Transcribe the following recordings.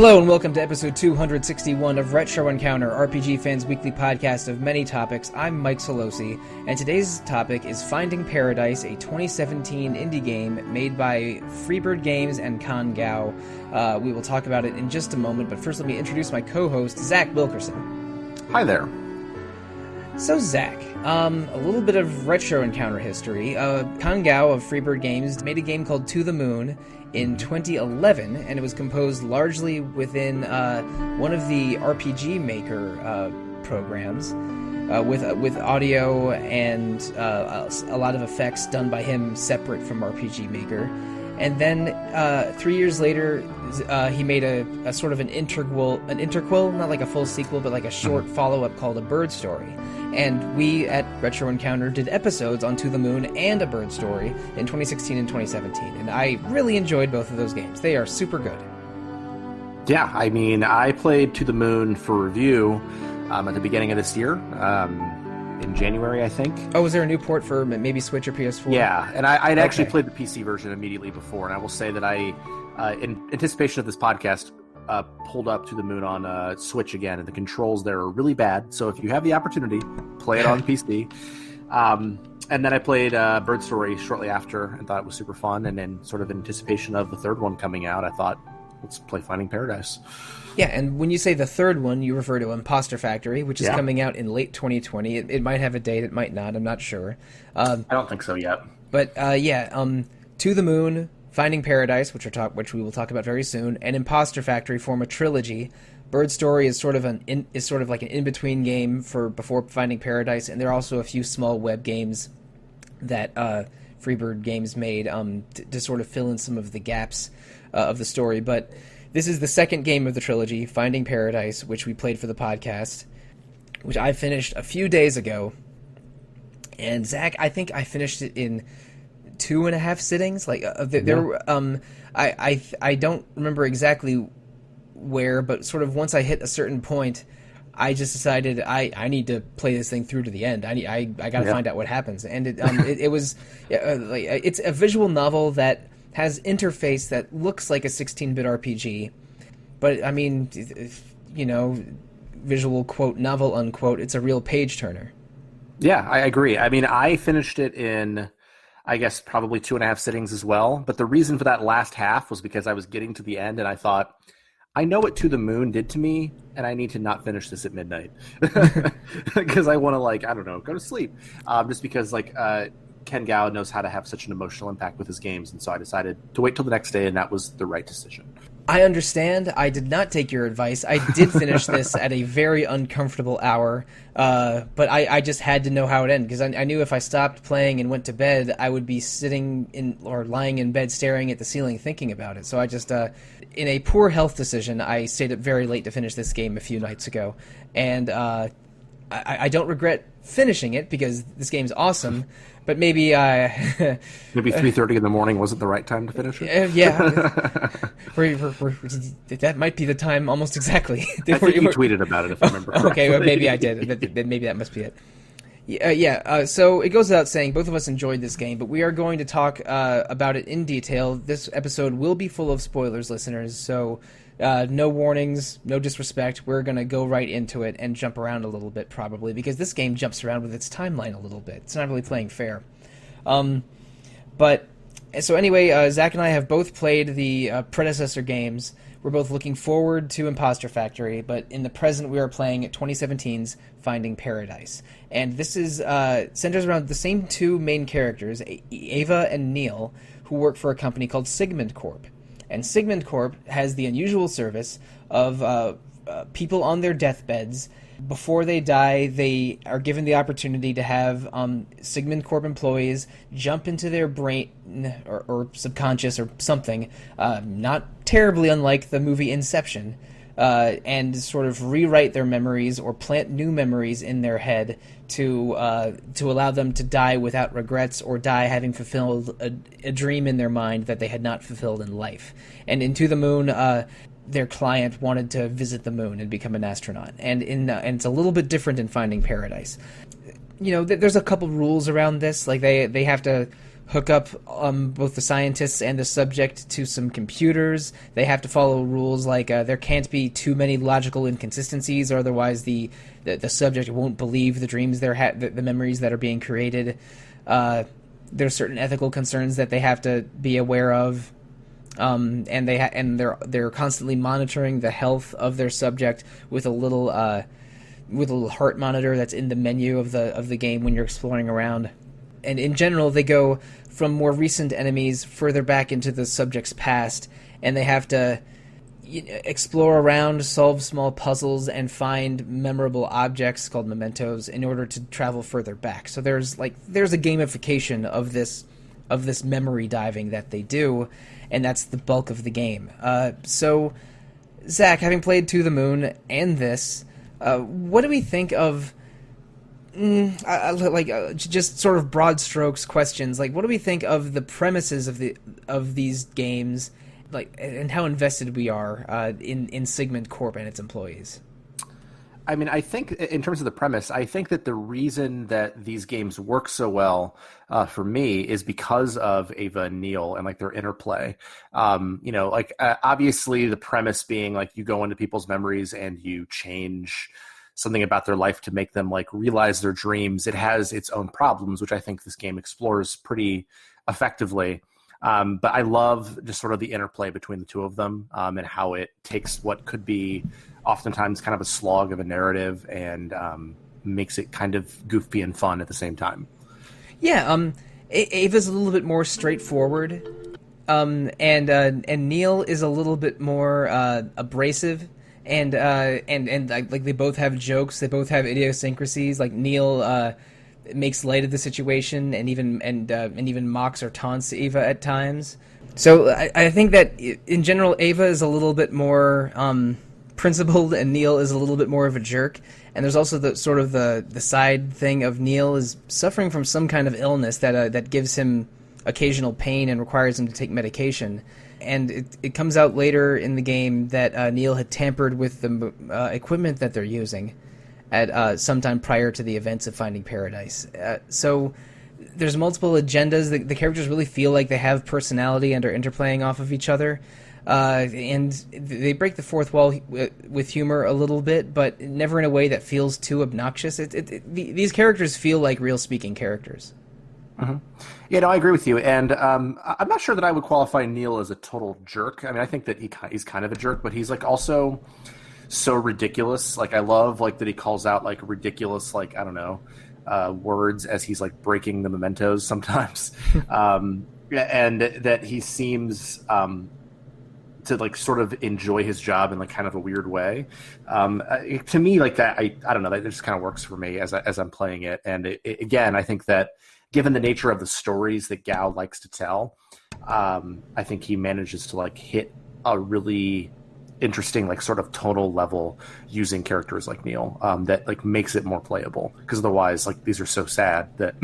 Hello and welcome to episode 261 of Retro Encounter, RPG Fans' weekly podcast of many topics. I'm Mike Sollosi, and today's topic is Finding Paradise, a 2017 indie game made by Freebird Games and Gao. We will talk about it in just a moment, but first let me introduce my co-host, Zach Wilkerson. Hi there. So Zach, a little bit of Retro Encounter history. Gao of Freebird Games made a game called To the Moon in 2011, and it was composed largely within one of the RPG Maker programs, with audio and a lot of effects done by him separate from RPG Maker. And then 3 years later, he made a sort of an interquel, not like a full sequel, but like a short follow-up called A Bird Story. And we at Retro Encounter did episodes on To the Moon and A Bird Story in 2016 and 2017. And I really enjoyed both of those games. They are super good. Yeah, I mean, I played To the Moon for review at the beginning of this year, in January, I think. Oh, was there a new port for maybe Switch or PS4? Yeah, and I'd actually played the PC version immediately before, and I will say that I, in anticipation of this podcast, pulled up To the Moon on Switch again, and the controls there are really bad, so if you have the opportunity, play it on PC. And then I played Bird Story shortly after and thought it was super fun, and then sort of in anticipation of the third one coming out, I thought, let's play Finding Paradise. Yeah, and when you say the third one, you refer to Impostor Factory, which is coming out in late 2020. It might have a date, it might not, I'm not sure. I don't think so yet. But To the Moon, Finding Paradise, which we will talk about very soon, and Impostor Factory form a trilogy. Bird Story is sort of like an in-between game before Finding Paradise, and there are also a few small web games that Freebird Games made to sort of fill in some of the gaps of the story. But this is the second game of the trilogy, Finding Paradise, which we played for the podcast, which I finished a few days ago. And Zach, I think I finished it in 2.5 sittings. Like I don't remember exactly where, but sort of once I hit a certain point, I just decided I need to play this thing through to the end. I got to find out what happens. And it was it's a visual novel that has interface that looks like a 16-bit RPG, but I mean, visual quote novel unquote. It's a real page turner. Yeah, I agree. I mean, I finished it in, I guess, probably 2.5 sittings as well. But the reason for that last half was because I was getting to the end and I thought, I know what To the Moon did to me, and I need to not finish this at midnight because I want to, go to sleep. Just because Gao knows how to have such an emotional impact with his games, and so I decided to wait till the next day, and that was the right decision. I understand. I did not take your advice. I did finish this at a very uncomfortable hour, but I just had to know how it ended, because I knew if I stopped playing and went to bed, I would be lying in bed staring at the ceiling thinking about it. So I just, in a poor health decision, I stayed up very late to finish this game a few nights ago, and I don't regret finishing it, because this game's awesome. But maybe maybe 3:30 in the morning wasn't the right time to finish it. Yeah, that might be the time almost exactly. I think you tweeted about it, if I remember correctly. Okay, well, maybe I did. Maybe that must be it. So it goes without saying, both of us enjoyed this game, but we are going to talk about it in detail. This episode will be full of spoilers, listeners, so no warnings, no disrespect. We're going to go right into it and jump around a little bit, probably, because this game jumps around with its timeline a little bit. It's not really playing fair. But, so anyway, Zach and I have both played the predecessor games. We're both looking forward to Impostor Factory, but in the present we are playing 2017's Finding Paradise. And this is centers around the same two main characters, Ava and Neil, who work for a company called SIgmund Corp. And SIgmund Corp has the unusual service of people on their deathbeds. Before they die, they are given the opportunity to have SIgmund Corp employees jump into their brain or subconscious or something, not terribly unlike the movie Inception, and sort of rewrite their memories or plant new memories in their head to allow them to die without regrets or die having fulfilled a dream in their mind that they had not fulfilled in life. And in To the Moon, their client wanted to visit the moon and become an astronaut. And and it's a little bit different in Finding Paradise. There's a couple rules around this. Like they have to hook up both the scientists and the subject to some computers. They have to follow rules like there can't be too many logical inconsistencies, or otherwise the subject won't believe the dreams the memories that are being created. There's certain ethical concerns that they have to be aware of, and they're constantly monitoring the health of their subject with a little heart monitor that's in the menu of the game when you're exploring around. And in general, they go from more recent enemies further back into the subject's past, and they have to explore around, solve small puzzles, and find memorable objects called mementos in order to travel further back. So there's a gamification of this memory diving that they do, and that's the bulk of the game. So, Zach, having played To the Moon and this, what do we think of? Just sort of broad strokes questions. Like, what do we think of the premises of these games, and how invested we are in SIgmund Corp and its employees? I mean, I think in terms of the premise, I think that the reason that these games work so well for me is because of Ava and Neil and their interplay. Obviously the premise being you go into people's memories and you change something about their life to make them realize their dreams. It has its own problems, which I think this game explores pretty effectively. But I love just sort of the interplay between the two of them, and how it takes what could be oftentimes kind of a slog of a narrative and makes it kind of goofy and fun at the same time. Yeah, Ava's a little bit more straightforward, and Neil is a little bit more abrasive. And they both have jokes. They both have idiosyncrasies. Neil makes light of the situation and even mocks or taunts Ava at times. So I think that in general, Ava is a little bit more principled, and Neil is a little bit more of a jerk. And there's also the sort of the side thing of Neil is suffering from some kind of illness that gives him occasional pain and requires him to take medication. And it comes out later in the game that Neil had tampered with the equipment that they're using at sometime prior to the events of Finding Paradise. So there's multiple agendas. The characters really feel like they have personality and are interplaying off of each other. And they break the fourth wall with humor a little bit, but never in a way that feels too obnoxious. These characters feel like real speaking characters. Mm-hmm. Yeah, no, I agree with you, and I'm not sure that I would qualify Neil as a total jerk. I mean, I think that he's kind of a jerk, but he's also so ridiculous. I love that he calls out ridiculous I don't know words as he's breaking the mementos sometimes, and that he seems to sort of enjoy his job in kind of a weird way. To me, that I don't know, that just kind of works for me as I'm playing it, and again, I think that, given the nature of the stories that Gao likes to tell, I think he manages to hit a really interesting sort of tonal level using characters like Neil that makes it more playable. Because otherwise, these are so sad that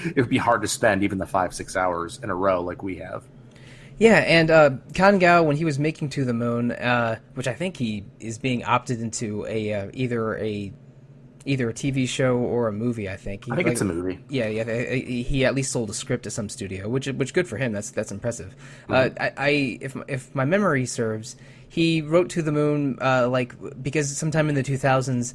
it would be hard to spend even the 5-6 hours in a row like we have. Yeah, and Kan Gao, when he was making To the Moon, which I think he is being opted into either a TV show or a movie. I think it's a movie. Yeah. He at least sold a script to some studio, which good for him. That's impressive. Mm-hmm. If my memory serves, he wrote To the Moon because sometime in the 2000s,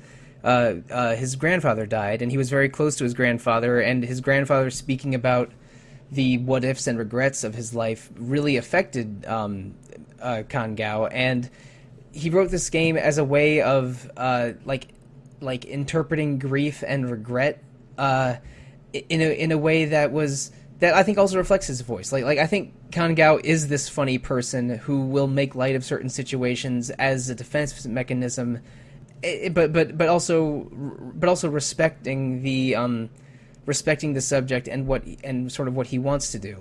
his grandfather died, and he was very close to his grandfather, and his grandfather speaking about the what ifs and regrets of his life really affected Kan Gao, and he wrote this game as a way of interpreting grief and regret in a way that I think also reflects his voice. I think Kan Gao is this funny person who will make light of certain situations as a defense mechanism, but also respecting the subject and sort of what he wants to do.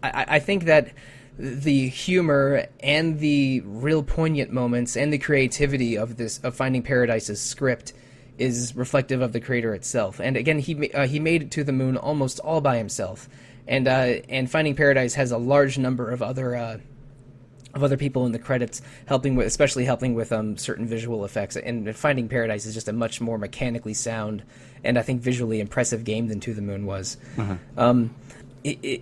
I think that the humor and the real poignant moments and the creativity of Finding Paradise's script is reflective of the creator itself. And again, he made it To the Moon almost all by himself. And Finding Paradise has a large number of other people in the credits especially helping with certain visual effects. And Finding Paradise is just a much more mechanically sound and I think visually impressive game than To the Moon was. Mm-hmm.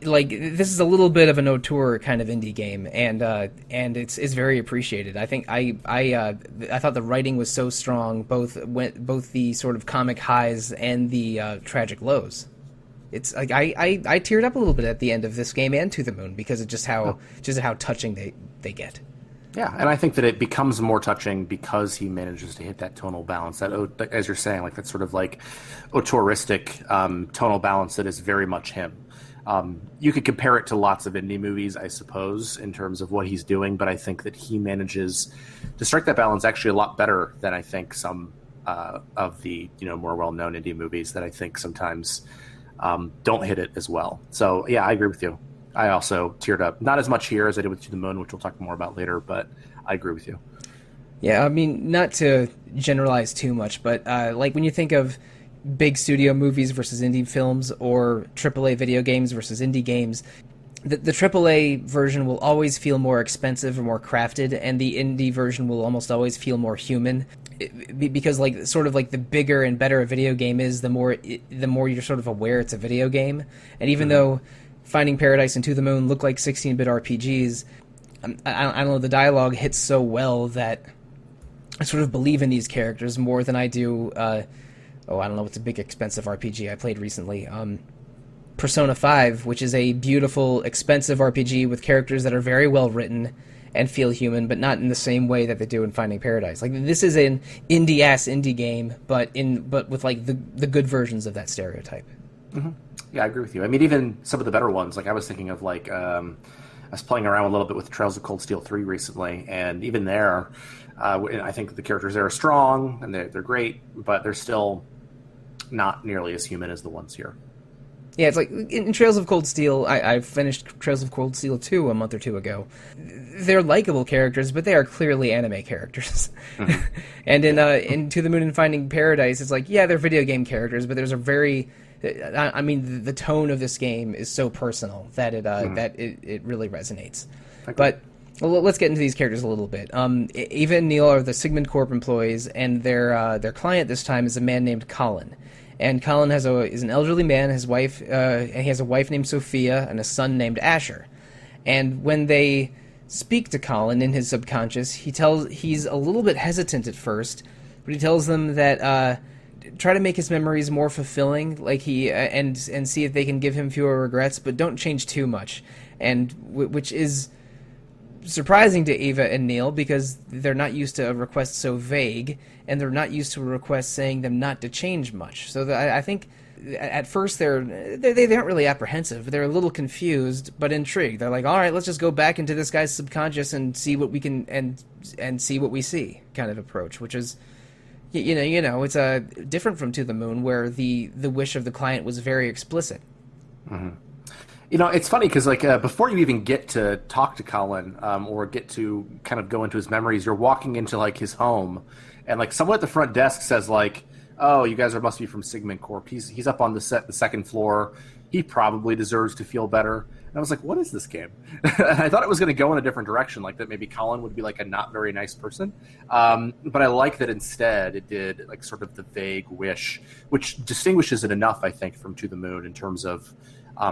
like this is a little bit of an auteur kind of indie game, and it's very appreciated. I think I thought the writing was so strong, both the sort of comic highs and the tragic lows. It's like I teared up a little bit at the end of this game and To the Moon because of just how touching they get. Yeah, and I think that it becomes more touching because he manages to hit that tonal balance. That, as you're saying, like that sort of like auteuristic tonal balance that is very much him. You could compare it to lots of indie movies, I suppose, in terms of what he's doing, but I think that he manages to strike that balance actually a lot better than I think some of the more well-known indie movies that I think sometimes don't hit it as well. So yeah, I agree with you. I also teared up, not as much here as I did with To the Moon, which we'll talk more about later, but I agree with you. Yeah, I mean, not to generalize too much, but like when you think of big studio movies versus indie films or AAA video games versus indie games, the AAA version will always feel more expensive or more crafted, and the indie version will almost always feel more human. Because like sort of like the bigger and better a video game is, the more you're sort of aware it's a video game. And even though Finding Paradise and To the Moon look like 16-bit RPGs, I don't know, the dialogue hits so well that I sort of believe in these characters more than I do. I don't know what's a big expensive RPG I played recently. Persona 5, which is a beautiful, expensive RPG with characters that are very well written and feel human, but not in the same way that they do in Finding Paradise. Like, this is an indie game, but with like the good versions of that stereotype. Mm-hmm. Yeah, I agree with you. I mean, even some of the better ones, like I was thinking of like I was playing around a little bit with Trails of Cold Steel 3 recently, and even there, I think the characters there are strong and they're great, but they're still not nearly as human as the ones here. Yeah, it's like in Trails of Cold Steel, I finished Trails of Cold Steel 2 a month or two ago. They're likable characters, but they are clearly anime characters. Mm-hmm. And in To the Moon and Finding Paradise, it's like, yeah, they're video game characters, but there's a very... I mean, the tone of this game is so personal that it really resonates. Okay. But well, let's get into these characters a little bit. Eva and Neil are the SIgmund Corp employees, and their client this time is a man named Colin. And Colin is an elderly man. His wife, and he has a wife named Sophia and a son named Asher. And when they speak to Colin in his subconscious, he's a little bit hesitant at first, but he tells them that try to make his memories more fulfilling, like and see if they can give him fewer regrets, but don't change too much. And which is surprising to Eva and Neil because they're not used to a request so vague, and they're not used to a request saying them not to change much. So I think at first they aren't really apprehensive. They're a little confused but intrigued. They're like, all right, let's just go back into this guy's subconscious and see what we can and see what we see kind of approach, which is it's different from To the Moon, where the wish of the client was very explicit. Mm-hmm. It's funny because like before you even get to talk to Colin or get to kind of go into his memories, you're walking into like his home, and like someone at the front desk says like, "Oh, you guys must be from SIgmund Corp. He's up on the second floor. He probably deserves to feel better." And I was like, "What is this game?" And I thought it was going to go in a different direction, like that maybe Colin would be like a not very nice person. But I like that instead it did like sort of the vague wish, which distinguishes it enough, I think, from To the Moon in terms of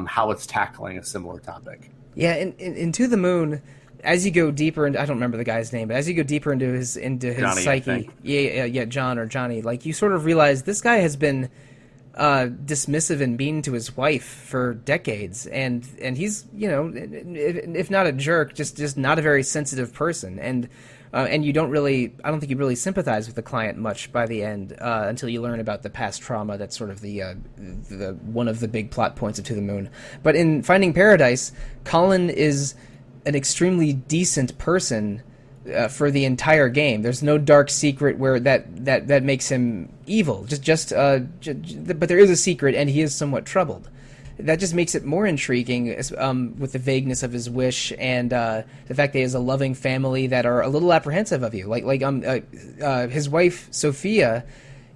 how it's tackling a similar topic. Yeah, in To the Moon, as you go deeper into, I don't remember the guy's name, but as you go deeper into his Johnny, psyche, yeah, John or Johnny, like you sort of realize this guy has been dismissive and mean to his wife for decades, and he's if not a jerk, just not a very sensitive person, and you don't really, I don't think you really sympathize with the client much by the end until you learn about the past trauma. That's sort of the one of the big plot points of To the Moon. But in Finding Paradise, Colin is an extremely decent person for the entire game. There's no dark secret where that makes him evil. But there is a secret, and he is somewhat troubled. That just makes it more intriguing with the vagueness of his wish and the fact that he has a loving family that are a little apprehensive of you. His wife Sophia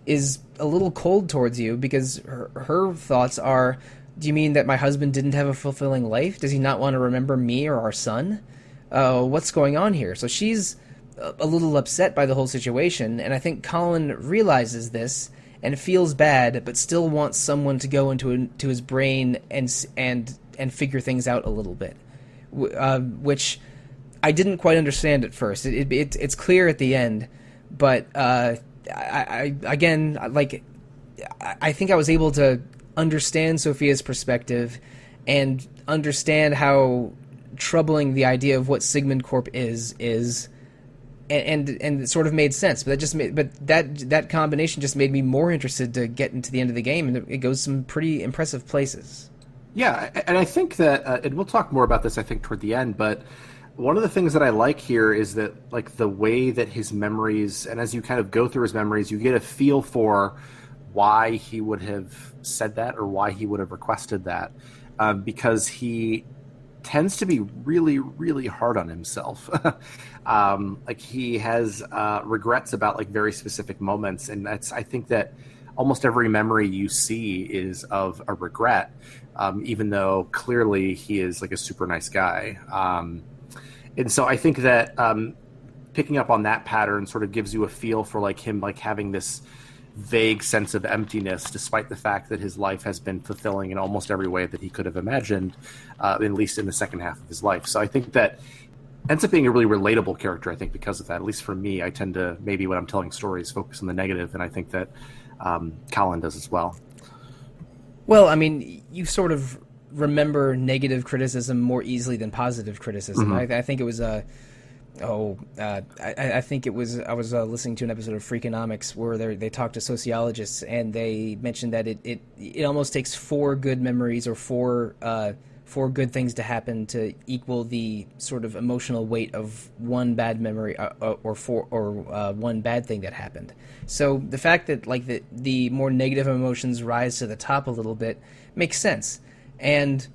is a little cold towards you because her thoughts are, do you mean that my husband didn't have a fulfilling life? Does he not want to remember me or our son? What's going on here? So she's a little upset by the whole situation, and I think Colin realizes this and feels bad, but still wants someone to go into his brain and figure things out a little bit, which I didn't quite understand at first. It's clear at the end, but I think I was able to understand Sophia's perspective and understand how troubling the idea of what SIgmund Corp is, and it sort of made sense. But that combination just made me more interested to get into the end of the game, and it goes some pretty impressive places. Yeah, and I think that, and we'll talk more about this, I think, toward the end, but one of the things that I like here is that, like, the way that his memories, and as you kind of go through his memories, you get a feel for why he would have said that or why he would have requested that, because he tends to be really, really hard on himself. Like, he has regrets about, like, very specific moments, and I think that almost every memory you see is of a regret, even though clearly he is, like, a super nice guy. And so I think that picking up on that pattern sort of gives you a feel for, like, him, like, having this vague sense of emptiness, despite the fact that his life has been fulfilling in almost every way that he could have imagined, at least in the second half of his life. So I think that ends up being a really relatable character, I think, because of that. At least for me, I tend to, maybe when I'm telling stories, focus on the negative, and I think that Colin does as well. Well, I mean, you sort of remember negative criticism more easily than positive criticism. Mm-hmm. I think it was I think it was, I was listening to an episode of Freakonomics where they talked to sociologists, and they mentioned that it almost takes 4 good memories or four good things to happen to equal the sort of emotional weight of one bad memory or one bad thing that happened. So the fact that, like, the more negative emotions rise to the top a little bit makes sense. And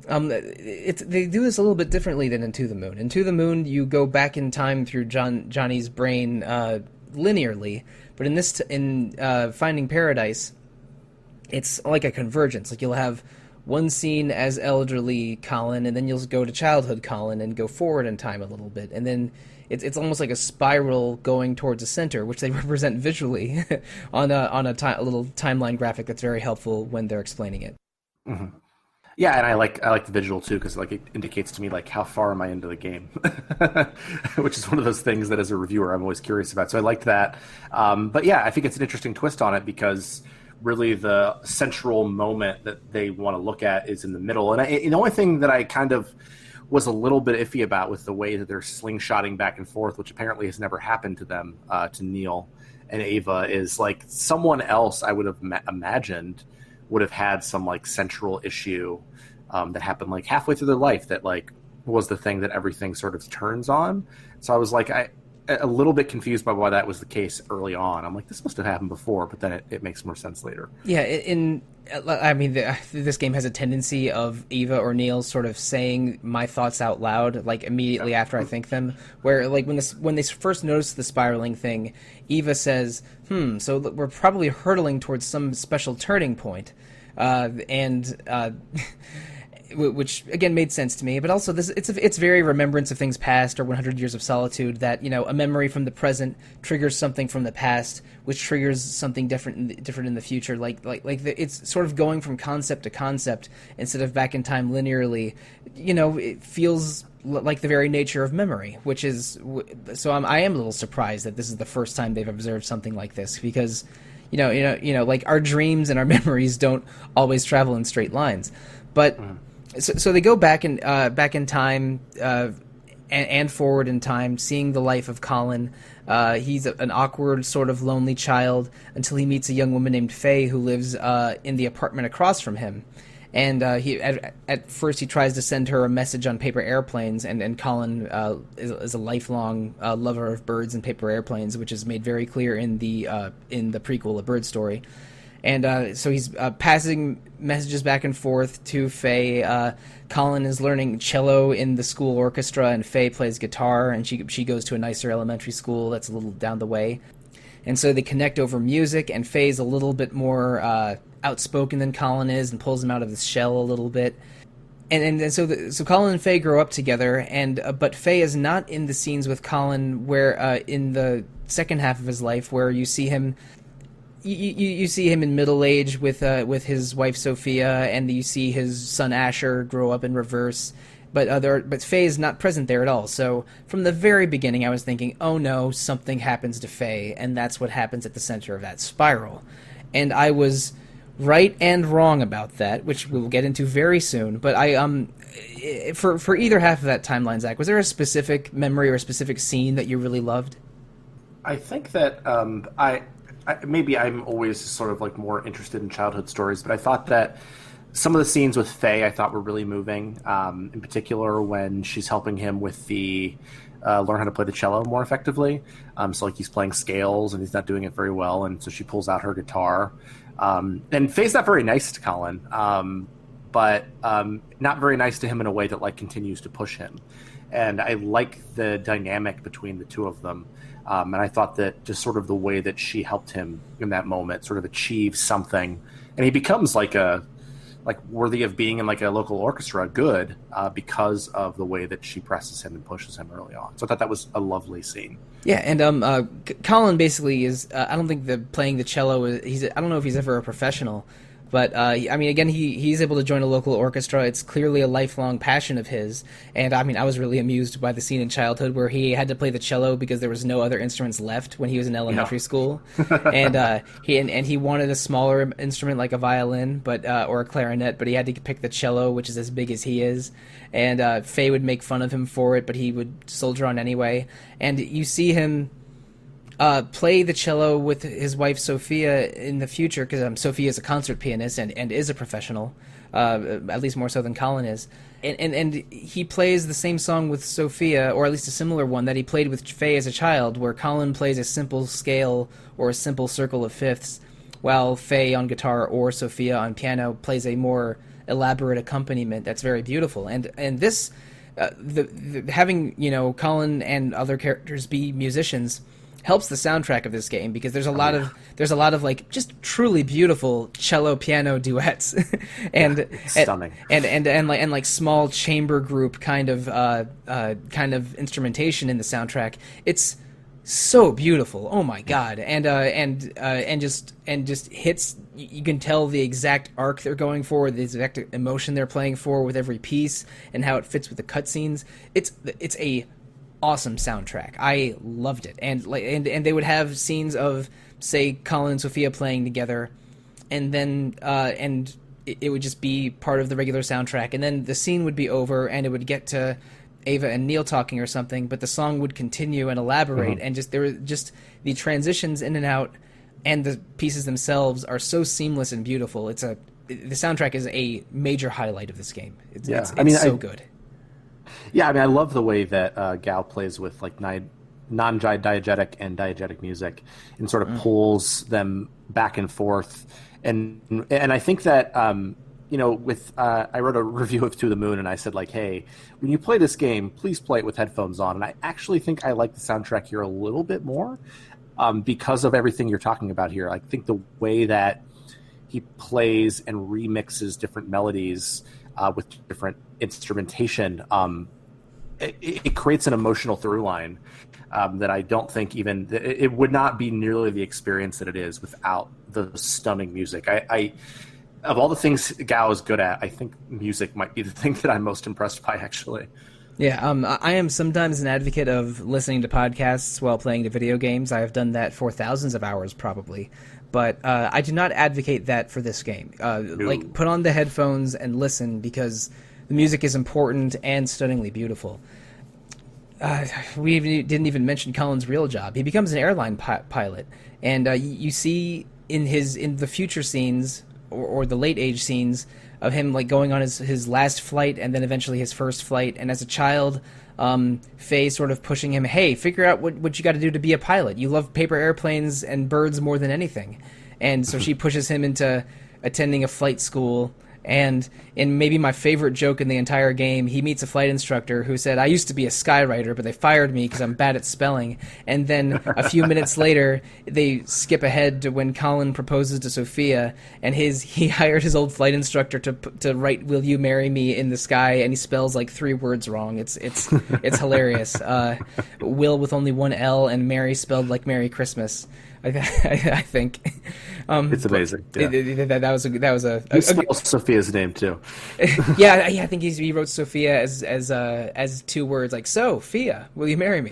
they do this a little bit differently than in To the Moon. In To the Moon, you go back in time through Johnny's brain linearly, but in Finding Paradise, it's like a convergence. Like, you'll have one scene as elderly Colin, and then you'll go to childhood Colin and go forward in time a little bit, and then it's almost like a spiral going towards a center, which they represent visually on a little timeline graphic that's very helpful when they're explaining it. Mm-hmm. Yeah, and I like the visual too, because, like, it indicates to me, like, how far am I into the game, which is one of those things that as a reviewer I'm always curious about. So I liked that, but yeah, I think it's an interesting twist on it, because really the central moment that they want to look at is in the middle. And the only thing that I kind of was a little bit iffy about with the way that they're slingshotting back and forth, which apparently has never happened to them, to Neil and Ava, is, like, someone else I would have imagined would have had some, like, central issue that happened, like, halfway through their life that, like, was the thing that everything sort of turns on. So I was, like, a little bit confused by why that was the case early on. I'm like, this must have happened before, but then it makes more sense later. Yeah, this game has a tendency of Eva or Neil sort of saying my thoughts out loud, like, immediately after I think them. Where, like, when they first notice the spiraling thing, Eva says, so we're probably hurtling towards some special turning point. Which again made sense to me, but also it's very remembrance of things past, or 100 Years of Solitude, that, you know, a memory from the present triggers something from the past, which triggers something different in the future. It's sort of going from concept to concept instead of back in time linearly. You know, it feels like the very nature of memory, which is so I am a little surprised that this is the first time they've observed something like this, because you know, like, our dreams and our memories don't always travel in straight lines, but. So they go back in time and forward in time, seeing the life of Colin. He's an awkward, sort of lonely child until he meets a young woman named Faye who lives in the apartment across from him. And at first he tries to send her a message on paper airplanes, and Colin is a lifelong lover of birds and paper airplanes, which is made very clear in the prequel, A Bird Story. And so he's passing messages back and forth to Faye. Colin is learning cello in the school orchestra, and Faye plays guitar, and she goes to a nicer elementary school that's a little down the way. And so they connect over music, and Faye's a little bit more outspoken than Colin is, and pulls him out of his shell a little bit. And so Colin and Faye grow up together, and but Faye is not in the scenes with Colin where in the second half of his life, where you see him you see him in middle age with his wife Sophia, and you see his son Asher grow up in reverse. But Faye is not present there at all. So from the very beginning, I was thinking, oh no, something happens to Faye, and that's what happens at the center of that spiral. And I was right and wrong about that, which we'll get into very soon. But for either half of that timeline, Zach, was there a specific memory or a specific scene that you really loved? I think that maybe I'm always sort of like more interested in childhood stories, but I thought that some of the scenes with Faye I thought were really moving. In particular, when she's helping him with the learn how to play the cello more effectively. So like he's playing scales and he's not doing it very well, and so she pulls out her guitar. And Faye's not very nice to Colin, but not very nice to him in a way that like continues to push him. And I like the dynamic between the two of them. And I thought that just sort of the way that she helped him in that moment sort of achieve something, and he becomes like worthy of being in like a local orchestra good because of the way that she presses him and pushes him early on. So I thought that was a lovely scene. Yeah, and Colin basically is. I don't think playing the cello is. I don't know if he's ever a professional, but I mean, again, he's able to join a local orchestra. It's clearly a lifelong passion of his. And I mean, I was really amused by the scene in childhood where he had to play the cello because there was no other instruments left when he was in elementary school, and he wanted a smaller instrument like a violin, or a clarinet, but he had to pick the cello, which is as big as he is. And Faye would make fun of him for it, but he would soldier on anyway. And you see him play the cello with his wife Sophia in the future, because Sophia is a concert pianist and is a professional, at least more so than Colin is. And he plays the same song with Sophia, or at least a similar one that he played with Faye as a child, where Colin plays a simple scale or a simple circle of fifths, while Faye on guitar or Sophia on piano plays a more elaborate accompaniment that's very beautiful. And this, having Colin and other characters be musicians helps the soundtrack of this game, because there's a lot of like just truly beautiful cello piano duets and stunning and like small chamber group kind of instrumentation in the soundtrack. It's so beautiful. Oh my god. And just hits. You can tell the exact arc they're going for, the exact emotion they're playing for with every piece, and how it fits with the cutscenes. It's a awesome soundtrack. I loved it. And they would have scenes of, say, Colin and Sophia playing together, and then it would just be part of the regular soundtrack, and then the scene would be over and it would get to Ava and Neil talking or something, but the song would continue and elaborate, and there were just the transitions in and out, and the pieces themselves are so seamless and beautiful. The soundtrack is a major highlight of this game. It's so good. Yeah, I mean, I love the way that Gao plays with like non-diegetic and diegetic music, and sort of pulls them back and forth. And I think that I wrote a review of To the Moon, and I said like, hey, when you play this game, please play it with headphones on. And I actually think I like the soundtrack here a little bit more because of everything you're talking about here. I think the way that he plays and remixes different melodies with different instrumentation, it creates an emotional through line that I don't think it would not be nearly the experience that it is without the stunning music. I of all the things Gao is good at, I think music might be the thing that I'm most impressed by, actually. Yeah, I am sometimes an advocate of listening to podcasts while playing the video games. I have done that for thousands of hours, probably. But I do not advocate that for this game. No. Like, put on the headphones and listen, because the music is important and stunningly beautiful. We didn't even mention Colin's real job. He becomes an airline pilot, and you see in the future scenes or the late age scenes of him like going on his last flight and then eventually his first flight. And as a child, Faye sort of pushing him, hey, figure out what you got to do to be a pilot. You love paper airplanes and birds more than anything. And so she pushes him into attending a flight school And in maybe my favorite joke in the entire game, he meets a flight instructor who said, "I used to be a skywriter, but they fired me because I'm bad at spelling." And then a few minutes later, they skip ahead to when Colin proposes to Sophia, and he hired his old flight instructor to write "Will you marry me" in the sky, and he spells like 3 words wrong. It's hilarious. Will with only one L, and Mary spelled like Merry Christmas. I think it's amazing. Yeah. That was a he spells Sophia's name too. yeah, I think he wrote Sophia as 2 words, like, "Sophia, will you marry me?"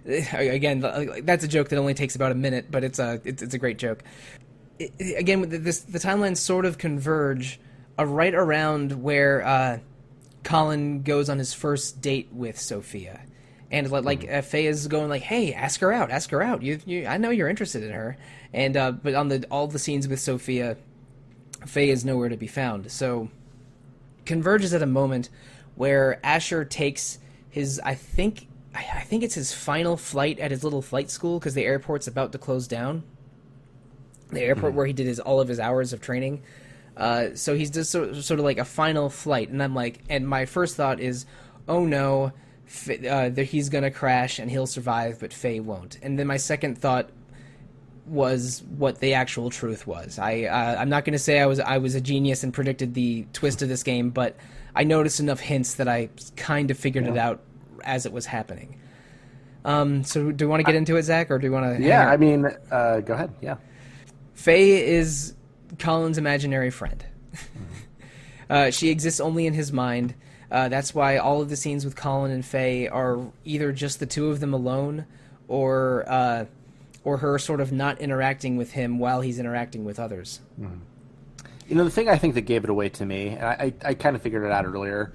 Again, that's a joke that only takes about a minute, but it's a great joke. Again, the timelines sort of converge right around where Colin goes on his first date with Sophia. And Faye is going like, "Hey, ask her out. I know you're interested in her." And but on all the scenes with Sophia, Faye is nowhere to be found. So converges at a moment where Asher takes his, I think it's his final flight at his little flight school, because the airport's about to close down. The airport where he did all of his hours of training. So he's just sort of like a final flight, and I'm like, and my first thought is, oh no. He's gonna crash and he'll survive, but Faye won't. And then my second thought was what the actual truth was. I'm not gonna say I was a genius and predicted the twist of this game, but I noticed enough hints that I kind of figured it out as it was happening. So do you want to get into it, Zach, or do you want to? Yeah, I mean, go ahead. Yeah, Faye is Colin's imaginary friend. She exists only in his mind. That's why all of the scenes with Colin and Faye are either just the 2 of them alone, or her sort of not interacting with him while he's interacting with others. Mm-hmm. You know, the thing I think that gave it away to me, and I kind of figured it out earlier,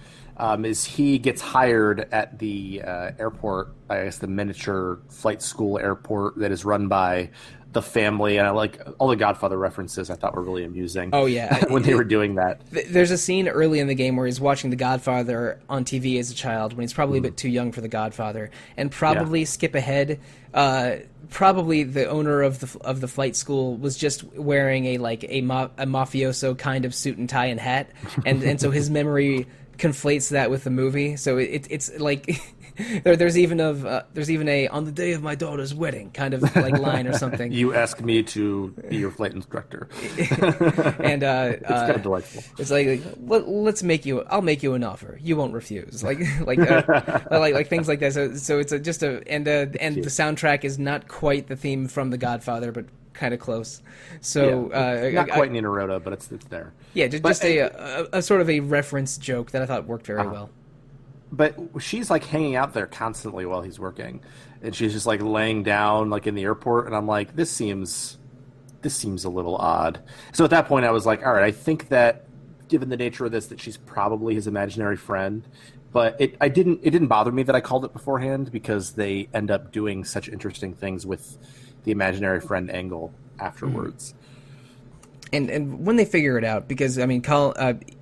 is he gets hired at the airport, I guess the miniature flight school airport that is run by the family, and I like all the Godfather references. I thought were really amusing. Oh yeah, when they were doing that. There's a scene early in the game where he's watching The Godfather on TV as a child, when he's probably a bit too young for The Godfather, and probably skip ahead. Probably the owner of the flight school was just wearing a mafioso kind of suit and tie and hat, and so his memory conflates that with the movie. So it's like. There's even a "on the day of my daughter's wedding" kind of like line or something. You asked me to be your flight instructor, and it's kind of delightful. It's I'll make you an offer. You won't refuse. Like things like that. So it's and the soundtrack is not quite the theme from The Godfather, but kind of close. So not quite Nina Rota, but it's there. Yeah, just a sort of a reference joke that I thought worked very well. But she's like hanging out there constantly while he's working, and she's just like laying down like in the airport, and I'm like, this seems a little odd. So at that point I was like, all right, I think that given the nature of this, that she's probably his imaginary friend. But it didn't bother me that I called it beforehand, because they end up doing such interesting things with the imaginary friend angle afterwards. And when they figure it out, because I mean,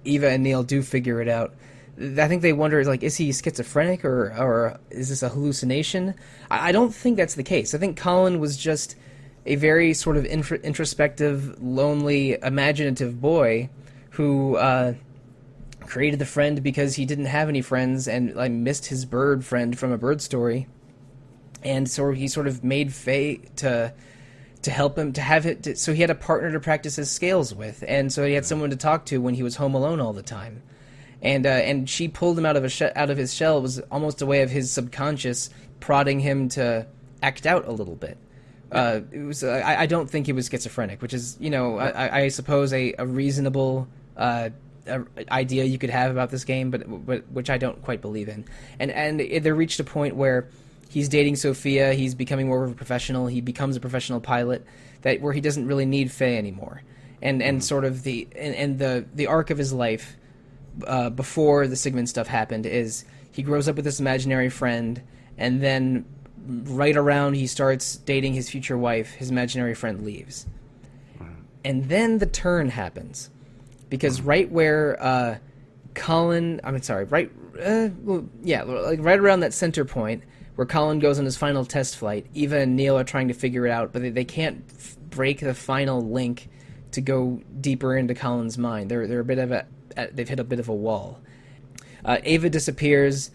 Eva and Neil do figure it out. I think they wonder, like, is he schizophrenic or is this a hallucination? I don't think that's the case. I think Colin was just a very sort of introspective, lonely, imaginative boy who created the friend because he didn't have any friends and missed his bird friend from a bird story. And so he sort of made Faye to help him, to have it, so he had a partner to practice his scales with, and so he had someone to talk to when he was home alone all the time. And she pulled him out of his shell. It was almost a way of his subconscious prodding him to act out a little bit. It was. I don't think he was schizophrenic, which is, I suppose a reasonable idea you could have about this game, but which I don't quite believe in. And they reached a point where he's dating Sophia. He's becoming more of a professional. He becomes a professional pilot where he doesn't really need Faye anymore. And sort of the arc of his life. Before the SIgmund stuff happened, is he grows up with this imaginary friend, and then right around he starts dating his future wife, his imaginary friend leaves. And then the turn happens, because right where right around that center point where Colin goes on his final test flight, Eva and Neil are trying to figure it out, but they can't break the final link to go deeper into Colin's mind. They're a bit of they've hit a bit of a wall. Ava disappears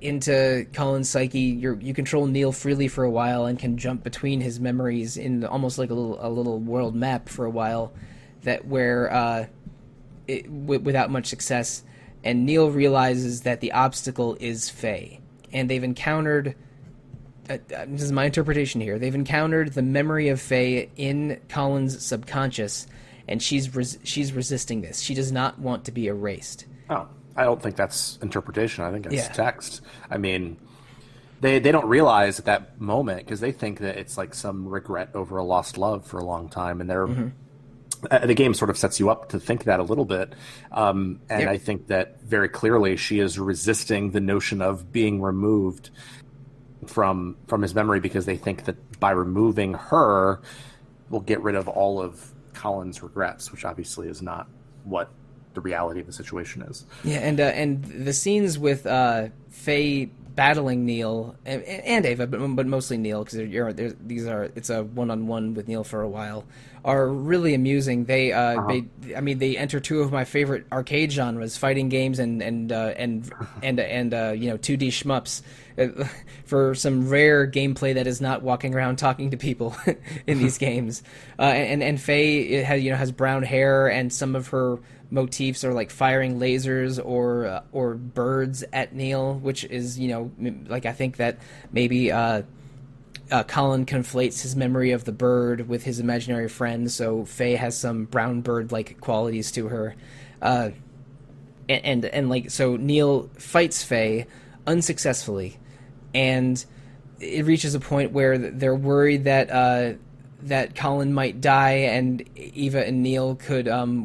into Colin's psyche. You control Neil freely for a while and can jump between his memories in almost like a little world map for a while, without much success. And Neil realizes that the obstacle is Faye, and they've encountered. This is my interpretation here. They've encountered the memory of Faye in Colin's subconscious, and she's resisting this. She does not want to be erased. Oh, I don't think that's interpretation. I think it's text. I mean, they don't realize at that moment, because they think that it's like some regret over a lost love for a long time, and they're the game sort of sets you up to think that a little bit. I think that very clearly she is resisting the notion of being removed from his memory, because they think that by removing her will get rid of all of Colin's regrets, which obviously is not what the reality of the situation is. Yeah, and the scenes with Faye battling Neil and Ava, but mostly Neil, because it's a one-on-one with Neil for a while, are really amusing. They enter two of my favorite arcade genres, fighting games and 2D shmups, for some rare gameplay that is not walking around talking to people in these games. And Faye has brown hair, and some of her motifs are like firing lasers or birds at Neil, which is I think that maybe Colin conflates his memory of the bird with his imaginary friend, so Faye has some brown bird-like qualities to her, so Neil fights Faye unsuccessfully, and it reaches a point where they're worried that Colin might die, and Eva and Neil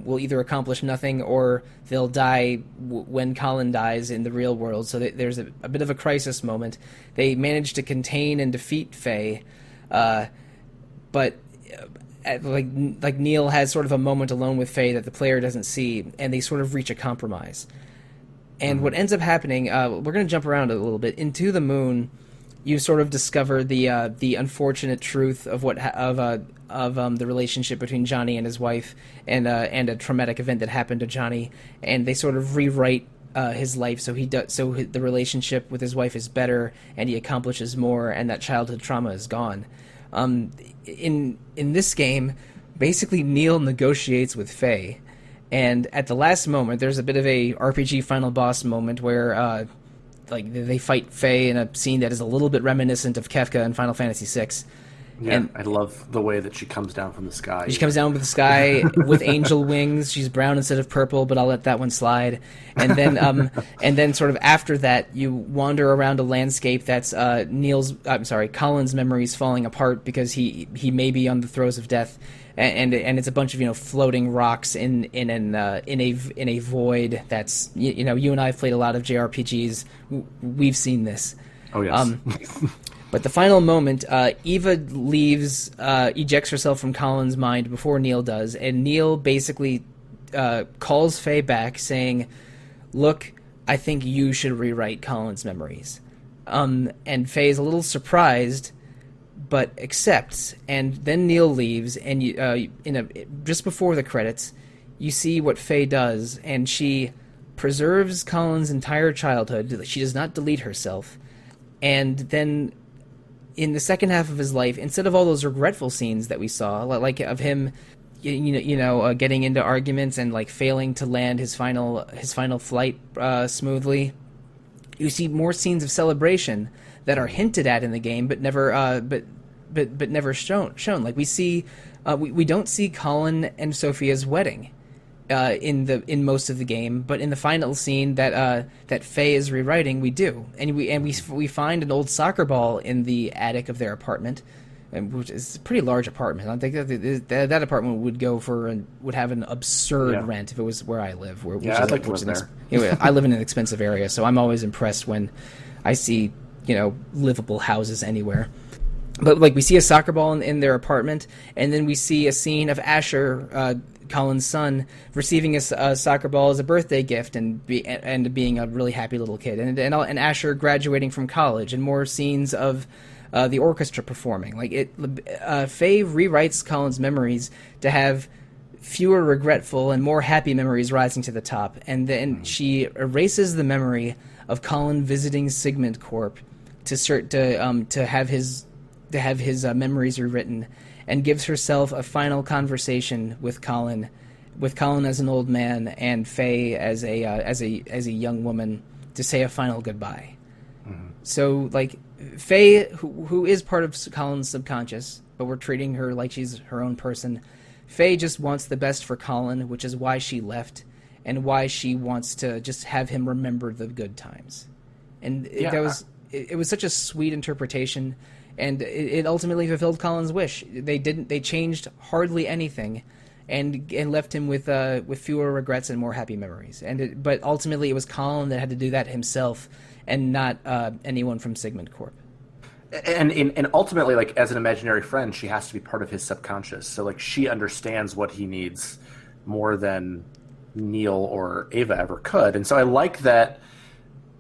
will either accomplish nothing, or they'll die when Colin dies in the real world. So there's a bit of a crisis moment. They manage to contain and defeat Faye, but like Neil has sort of a moment alone with Faye that the player doesn't see, and they sort of reach a compromise. And what ends up happening, we're going to jump around a little bit. Into the Moon, you sort of discover the unfortunate truth of the relationship between Johnny and his wife, and a traumatic event that happened to Johnny, and they sort of rewrite his life so the relationship with his wife is better, and he accomplishes more, and that childhood trauma is gone. In this game, basically Neil negotiates with Faye, and at the last moment, there's a bit of a RPG final boss moment where they fight Faye in a scene that is a little bit reminiscent of Kefka in Final Fantasy VI. Yeah, and I love the way that she comes down from the sky. She comes down with the sky with angel wings. She's brown instead of purple, but I'll let that one slide. And then sort of after that, you wander around a landscape that's Colin's memories falling apart, because he may be on the throes of death, and it's a bunch of floating rocks in a void that's you and I have played a lot of JRPGs. We've seen this. Oh yes. But the final moment, Eva ejects herself from Colin's mind before Neil does, and Neil basically calls Faye back, saying, "Look, I think you should rewrite Colin's memories." And Faye is a little surprised, but accepts. And then Neil leaves, and just before the credits, you see what Faye does, and she preserves Colin's entire childhood. She does not delete herself, and then in the second half of his life, instead of all those regretful scenes that we saw, like of him, getting into arguments and like failing to land his final flight smoothly, you see more scenes of celebration that are hinted at in the game, but never, but never shown. Like we see, we don't see Colin and Sophia's wedding in most of the game, but in the final scene that Faye is rewriting, we do, and we find an old soccer ball in the attic of their apartment, which is a pretty large apartment. I think that apartment would have an absurd rent if it was where I live. I'd like to live there. I live in an expensive area, so I'm always impressed when I see livable houses anywhere. But like we see a soccer ball in their apartment, and then we see a scene of Asher, Colin's son, receiving a soccer ball as a birthday gift and being a really happy little kid, and Asher graduating from college, and more scenes of the orchestra performing. Like Faye rewrites Colin's memories to have fewer regretful and more happy memories rising to the top, and then she erases the memory of Colin visiting SIgmund Corp to have his memories rewritten, and gives herself a final conversation with Colin as an old man and Faye as a young woman to say a final goodbye. Mm-hmm. So like Faye, who is part of Colin's subconscious, but we're treating her like she's her own person. Faye just wants the best for Colin, which is why she left, and why she wants to just have him remember the good times. And it was such a sweet interpretation, and it ultimately fulfilled Colin's wish. They changed hardly anything, and left him with fewer regrets and more happy memories. But ultimately, it was Colin that had to do that himself, and not anyone from SIgmund Corp. And ultimately, like, as an imaginary friend, she has to be part of his subconscious. So, like, she understands what he needs more than Neil or Ava ever could. And so I like that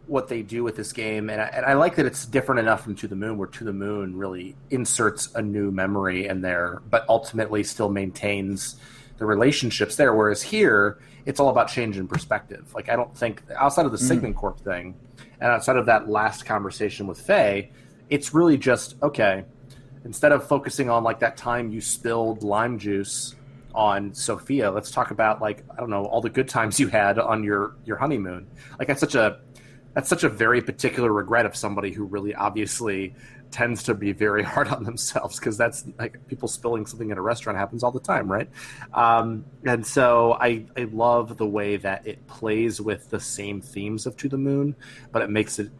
what they do with this game, and I like that it's different enough from To the Moon, where To the Moon really inserts a new memory in there, but ultimately still maintains the relationships there. Whereas here, it's all about change in perspective. Like, I don't think, outside of the SIgmund Corp thing, and outside of that last conversation with Faye, it's really just, okay, instead of focusing on, like, that time you spilled lime juice on Sophia, let's talk about, like, I don't know, all the good times you had on your honeymoon. Like, that's such a very particular regret of somebody who really obviously tends to be very hard on themselves, because that's, like, people spilling something in a restaurant happens all the time, right? And so I love the way that it plays with the same themes of To the Moon, but it makes it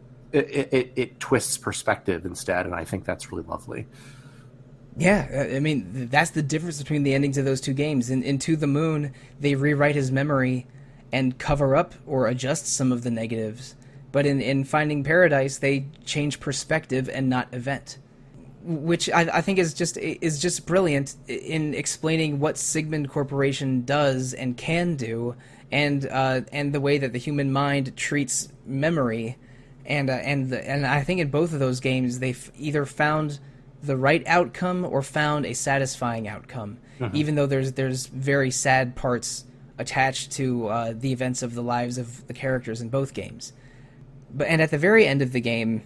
twists perspective instead, and I think that's really lovely. Yeah, I mean, that's the difference between the endings of those two games. In To the Moon, they rewrite his memory and cover up or adjust some of the negatives. But in Finding Paradise, they change perspective and not event, which I think is just brilliant in explaining what SIgmund Corporation does and can do, and the way that the human mind treats memory. And I think in both of those games, they've either found the right outcome or found a satisfying outcome, even though there's very sad parts attached to the events of the lives of the characters in both games. And at the very end of the game,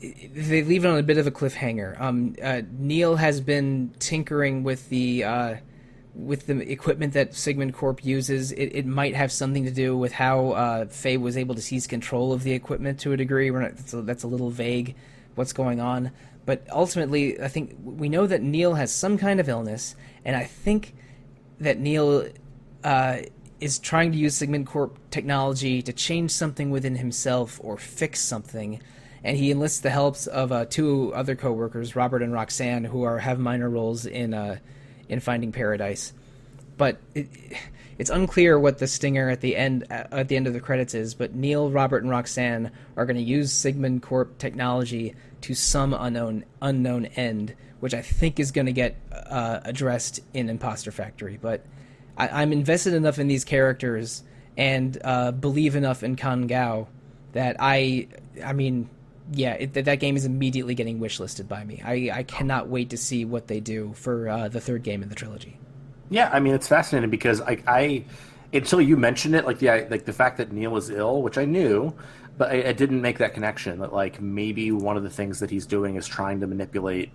they leave it on a bit of a cliffhanger. Neil has been tinkering with the equipment that SIgmund Corp uses. It might have something to do with how Faye was able to seize control of the equipment to a degree. That's a little vague what's going on. But ultimately, I think we know that Neil has some kind of illness, and I think that Neil is trying to use SIgmund Corp technology to change something within himself or fix something. And he enlists the helps of two other co-workers, Robert and Roxanne, who have minor roles in Finding Paradise. But it's unclear what the stinger at the end of the credits is, but Neil, Robert, and Roxanne are going to use SIgmund Corp technology to some unknown end, which I think is going to get addressed in Impostor Factory. But I'm invested enough in these characters and believe enough in Gao that that game is immediately getting wishlisted by me. I cannot wait to see what they do for the third game in the trilogy. Yeah, I mean, it's fascinating because I until you mentioned it, like the fact that Neil is ill, which I knew, but I didn't make that connection that, like, maybe one of the things that he's doing is trying to manipulate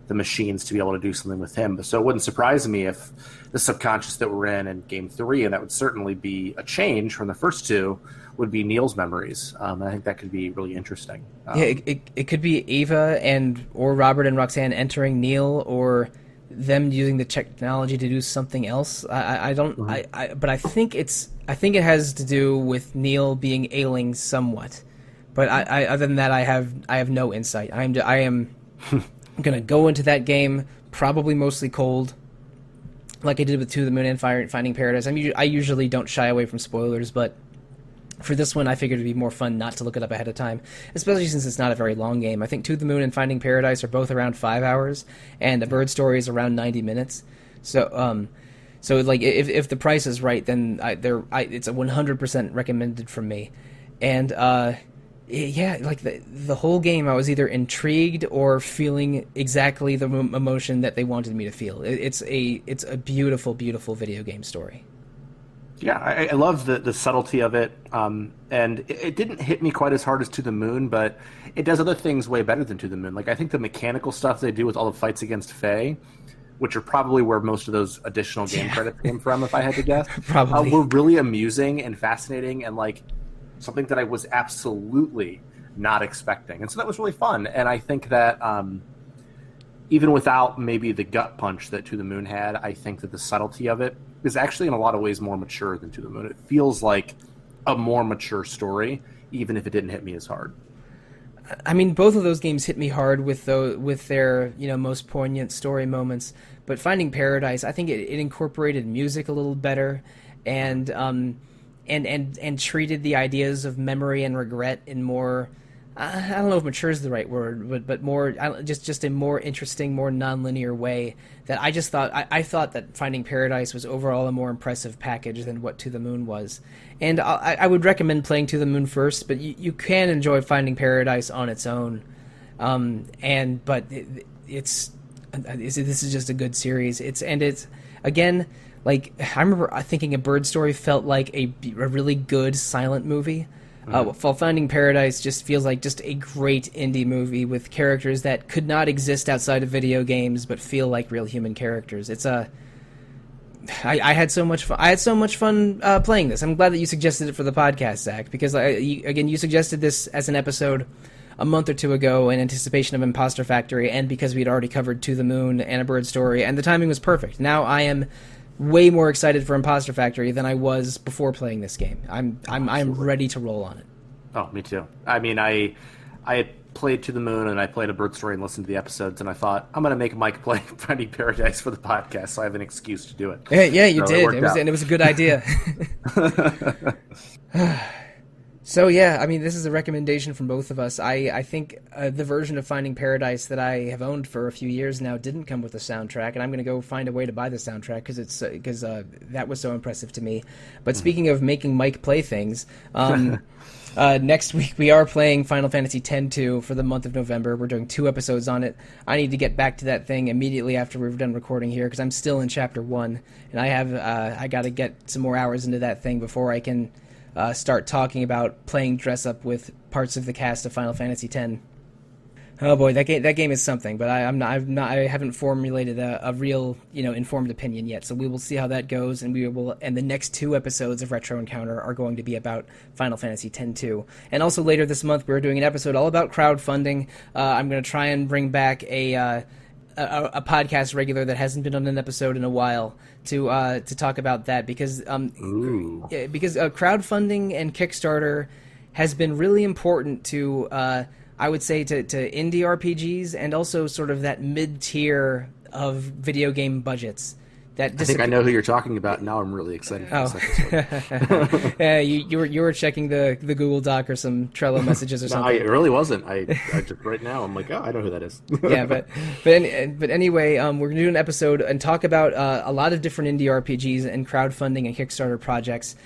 the machines to be able to do something with him. So it wouldn't surprise me if the subconscious that we're in Game 3, and that would certainly be a change from the first two, would be Neil's memories. I think that could be really interesting. It could be Ava or Robert and Roxanne entering Neil, or them using the technology to do something else. But I think it has to do with Neil being ailing somewhat. But other than that, I have no insight. I am gonna go into that game probably mostly cold, like I did with To the Moon and Finding Paradise. I usually don't shy away from spoilers, but for this one, I figured it'd be more fun not to look it up ahead of time, especially since it's not a very long game. I think To the Moon and Finding Paradise are both around 5 hours, and A Bird Story is around 90 minutes. So like if the price is right, then it's a 100% recommended from me. And Yeah, like the whole game, I was either intrigued or feeling exactly the emotion that they wanted me to feel. It's a beautiful, beautiful video game story. Yeah, I love the subtlety of it, and it didn't hit me quite as hard as To the Moon, but it does other things way better than To the Moon. Like, I think the mechanical stuff they do with all the fights against Faye, which are probably where most of those additional game credits came from, if I had to guess, Probably. were really amusing and fascinating, and like something that I was absolutely not expecting. And so that was really fun. And I think that even without maybe the gut punch that To the Moon had, I think that the subtlety of it is actually in a lot of ways more mature than To the Moon. It feels like a more mature story, even if it didn't hit me as hard. I mean, both of those games hit me hard with their most poignant story moments. But Finding Paradise, I think it incorporated music a little better, and treated the ideas of memory and regret in more. I don't know if mature is the right word, but more just a more interesting, more nonlinear way. That I just thought I thought that Finding Paradise was overall a more impressive package than what To the Moon was, and I would recommend playing To the Moon first, but you can enjoy Finding Paradise on its own, but this is just a good series. It's again, like, I remember thinking A Bird Story felt like a really good silent movie. While Finding Paradise just feels like just a great indie movie with characters that could not exist outside of video games but feel like real human characters. I had so much fun. I had so much fun playing this. I'm glad that you suggested it for the podcast, Zach, because you suggested this as an episode a month or two ago in anticipation of Impostor Factory, and because we'd already covered To the Moon and A Bird Story, and the timing was perfect. Now I am way more excited for Impostor Factory than I was before playing this game. I'm ready to roll on it. Oh, me too. I mean, I had played To the Moon and I played A Bird Story and listened to the episodes, and I thought, I'm going to make Mike play Finding Paradise for the podcast, so I have an excuse to do it. Yeah, you did. It was a good idea. So yeah, I mean, this is a recommendation from both of us. I think the version of Finding Paradise that I have owned for a few years now didn't come with a soundtrack, and I'm going to go find a way to buy the soundtrack because that was so impressive to me. But speaking of making Mike play things, next week we are playing Final Fantasy X-2 for the month of November. We're doing 2 episodes on it. I need to get back to that thing immediately after we're done recording here because I'm still in Chapter 1, and I got to get some more hours into that thing before I can start talking about playing dress up with parts of the cast of Final Fantasy X. Oh boy, that game is something, but I haven't formulated a real informed opinion yet. So we will see how that goes, and the next 2 episodes of Retro Encounter are going to be about Final Fantasy X-2. And also later this month we're doing an episode all about crowdfunding. I'm going to try and bring back a podcast regular that hasn't been on an episode in a while to talk about that because crowdfunding and Kickstarter has been really important to I would say to indie RPGs and also sort of that mid-tier of video game budgets. I think I know who you're talking about. Now I'm really excited for this episode. Yeah, you were checking the Google Doc or some Trello messages or something. No, I really wasn't. I just right now I'm like, oh, I know who that is. Yeah, but anyway, we're gonna do an episode and talk about a lot of different indie RPGs and crowdfunding and Kickstarter projects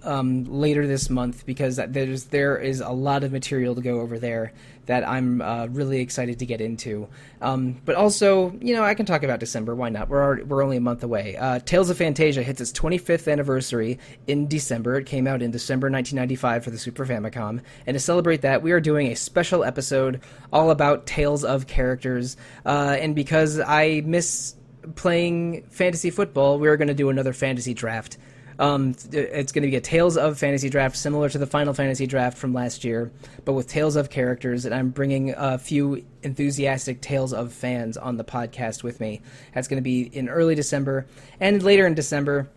later this month because there is a lot of material to go over there that I'm really excited to get into. But also, I can talk about December. Why not? We're only a month away. Tales of Phantasia hits its 25th anniversary in December. It came out in December 1995 for the Super Famicom. And to celebrate that, we are doing a special episode all about Tales of characters. And because I miss playing fantasy football, we're going to do another fantasy draft. It's going to be a Tales of Fantasy draft similar to the Final Fantasy draft from last year, but with Tales of characters, and I'm bringing a few enthusiastic Tales of fans on the podcast with me. That's going to be in early December, and later in December,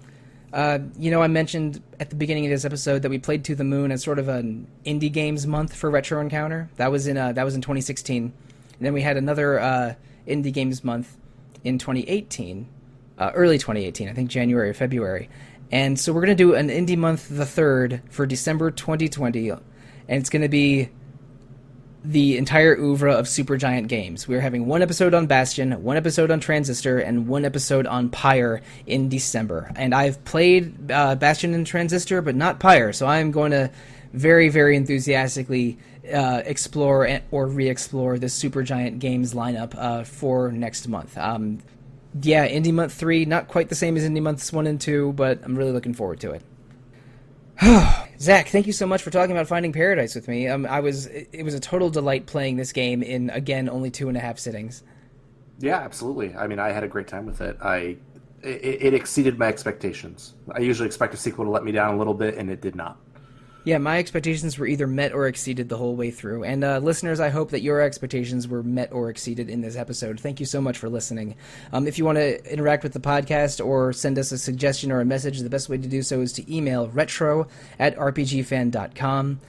I mentioned at the beginning of this episode that we played To the Moon as sort of an indie games month for Retro Encounter. That was in 2016, and then we had another indie games month in 2018, early 2018, I think January or February. And so we're going to do an Indie Month the 3rd for December 2020, and it's going to be the entire oeuvre of Supergiant games. We're having 1 episode on Bastion, 1 episode on Transistor, and 1 episode on Pyre in December. And I've played Bastion and Transistor, but not Pyre, so I'm going to very, very enthusiastically explore or re-explore the Supergiant Games lineup for next month. Indie Month 3, not quite the same as Indie Months 1 and 2, but I'm really looking forward to it. Zach, thank you so much for talking about Finding Paradise with me. It was a total delight playing this game in, again, only 2.5 sittings. Yeah, absolutely. I mean, I had a great time with it. It exceeded my expectations. I usually expect a sequel to let me down a little bit, and it did not. Yeah, my expectations were either met or exceeded the whole way through. And listeners, I hope that your expectations were met or exceeded in this episode. Thank you so much for listening. If you want to interact with the podcast or send us a suggestion or a message, the best way to do so is to email retro@rpgfan.com.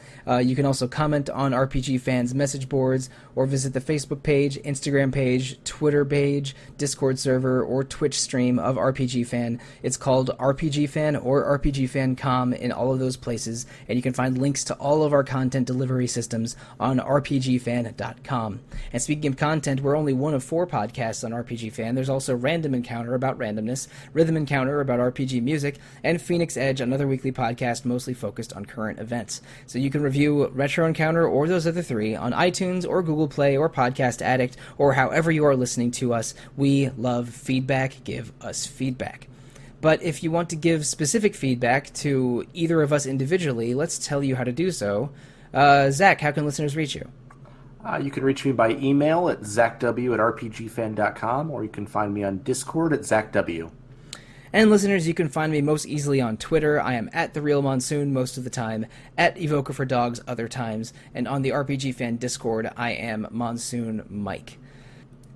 You can also comment on RPG Fan's message boards or visit the Facebook page, Instagram page, Twitter page, Discord server, or Twitch stream of RPG Fan. It's called RPG Fan or RPG Fan.com in all of those places, and you can find links to all of our content delivery systems on rpgfan.com. And speaking of content, we're only one of 4 podcasts on RPG Fan. There's also Random Encounter about randomness, Rhythm Encounter about RPG music, and Phoenix Edge, another weekly podcast mostly focused on current events. So you can review Retro Encounter or those other 3 on iTunes or Google Play or Podcast Addict or however you are listening to us. We love feedback. Give us feedback. But if you want to give specific feedback to either of us individually, let's tell you how to do so. Zach, how can listeners reach you? You can reach me by email at zachw@rpgfan.com, or you can find me on Discord at zachw. And listeners, you can find me most easily on Twitter. I am at The Real Monsoon most of the time, at Evoker for Dogs other times, and on the RPG Fan Discord, I am Monsoon Mike.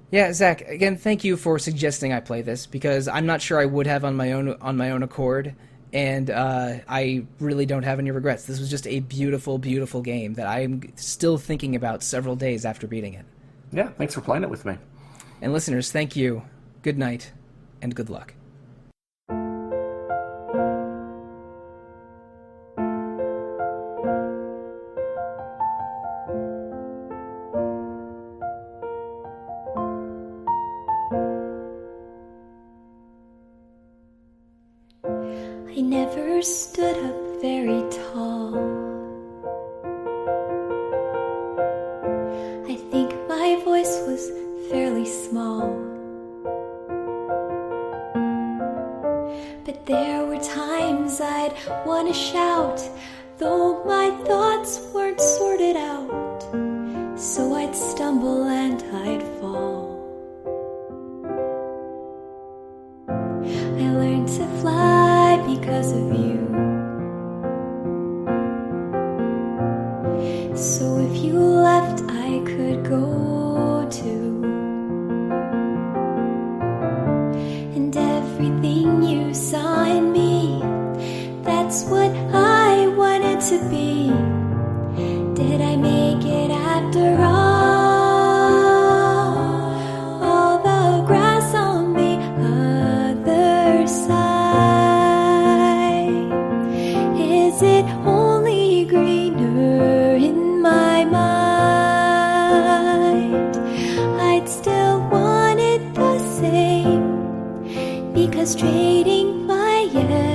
Yeah, Zach, again, thank you for suggesting I play this, because I'm not sure I would have on my own accord, and I really don't have any regrets. This was just a beautiful, beautiful game that I'm still thinking about several days after beating it. Yeah, thanks for playing it with me. And listeners, thank you, good night, and good luck. I never stood up very tall. I think my voice was fairly small. But there were times I'd want to shout, though my thoughts weren't sorted out. So I'd stumble and I'd fall. I learned to fly because of you. So if you left, I could go too. And everything you saw in me, that's what I wanted to be. Did I make it after all? All the grass on the other side, is it only greener in my mind? I'd still want it the same, because trading my yesterday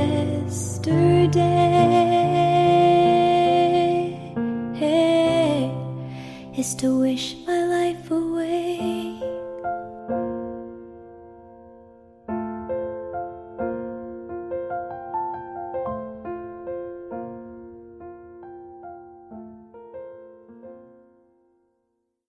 is to wish